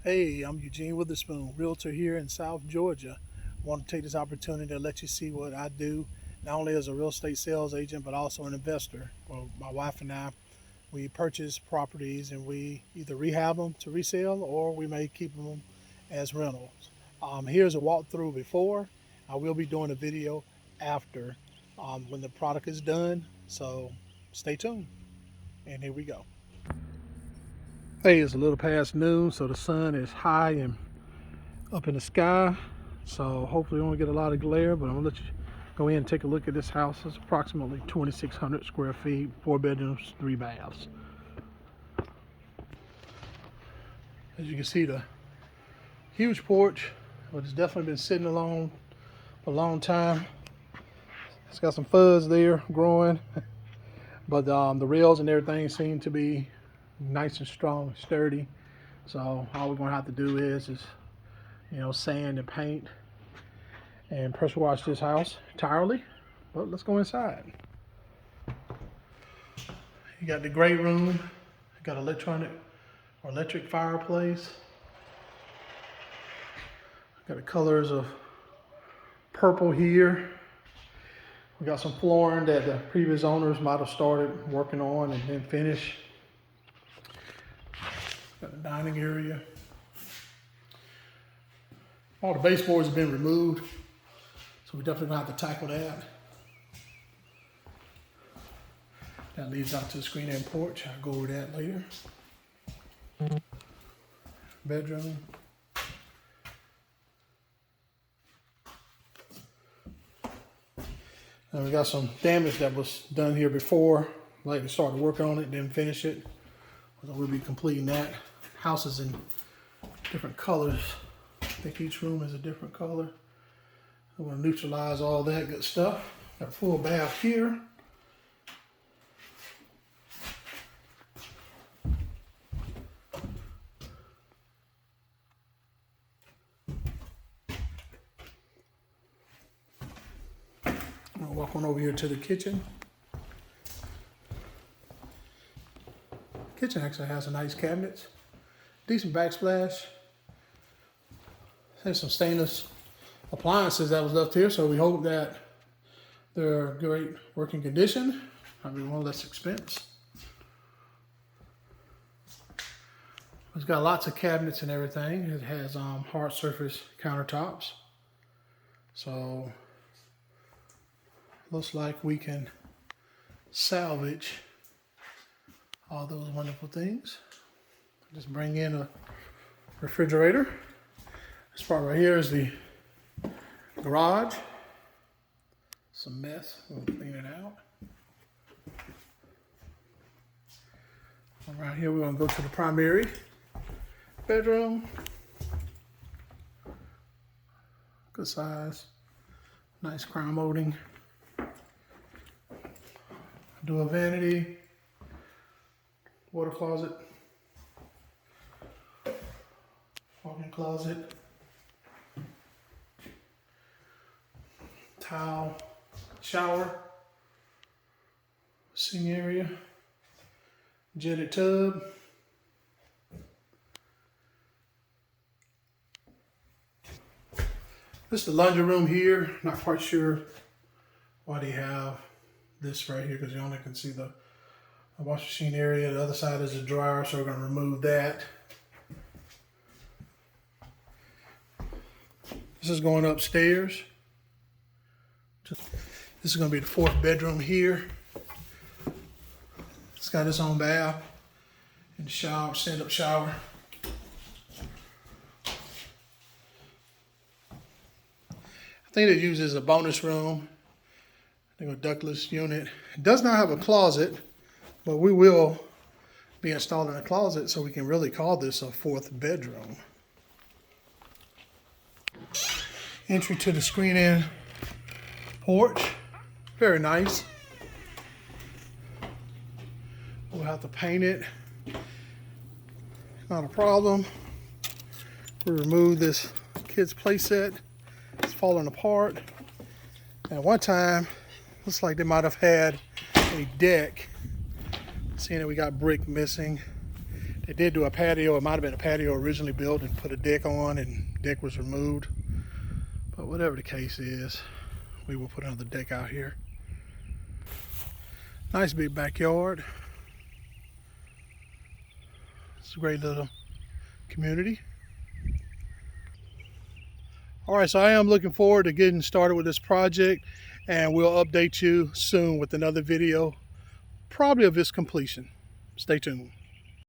Hey, I'm Eugene Witherspoon, realtor here in South Georgia. I want to take this opportunity to let you see what I do, not only as a real estate sales agent, but also an investor. Well, my wife and I, we purchase properties and we either rehab them to resell or we may keep them as rentals. Here's a walkthrough before. I will be doing a video after when the product is done, so stay tuned. And here we go. Hey, it's a little past noon, so the sun is high and up in the sky, so hopefully we won't get a lot of glare, but I'm gonna let you go in and take a look at this house. It's approximately 2,600 square feet, 4 bedrooms, 3 baths. As you can see, the huge porch, but it's definitely been sitting alone for a long time. It's got some fuzz there growing, but the rails and everything seem to be nice and strong, sturdy. So all we're gonna have to do is sand and paint and pressure wash this house entirely. But let's go inside. You got the great room. You got electric fireplace. Got the colors of purple here. We got some flooring that the previous owners might have started working on and then finished. Got the dining area. All the baseboards have been removed, so we definitely gonna have to tackle that. That leads out to the screen and porch. I'll go over that later. Bedroom. And we got some damage that was done here before. Like we started working on it, didn't finish it. So we'll be completing that. House is in different colors. I think each room is a different color. I want to neutralize all that good stuff. Got a full bath here. I'm gonna walk on over here to the kitchen. Kitchen actually has some nice cabinets, decent backsplash. There's some stainless appliances that was left here, so we hope that they're great working condition. Probably one less expense. It's got lots of cabinets and everything. It has hard surface countertops, so looks like we can salvage all those wonderful things. Just bring in a refrigerator. This part right here is the garage. Some mess, we'll clean it out. Around here we're gonna go to the primary bedroom. Good size, nice crown molding. Dual vanity, water closet, walk-in closet, tile, shower, sink area, jetted tub, this is the laundry room here. Not quite sure why they have this right here because you only can see the wash machine area. The other side is a dryer, so we're going to remove that. This is going upstairs. This is going to be the 4th bedroom here. It's got its own bath and shower, stand-up shower. I think it uses a bonus room. I think a ductless unit. It does not have a closet, but we will be installing a closet so we can really call this a 4th bedroom. Entry to the screen-in porch. Very nice. We'll have to paint it. Not a problem. We remove this kid's play set. It's falling apart. At one time, looks like they might have had a deck. Seeing that we got brick missing. They did do a patio. It might have been a patio originally built and put a deck on, and deck was removed. But whatever the case is, we will put another deck out here. Nice big backyard. It's a great little community. All right, so I am looking forward to getting started with this project, and we'll update you soon with another video, probably of its completion. Stay tuned.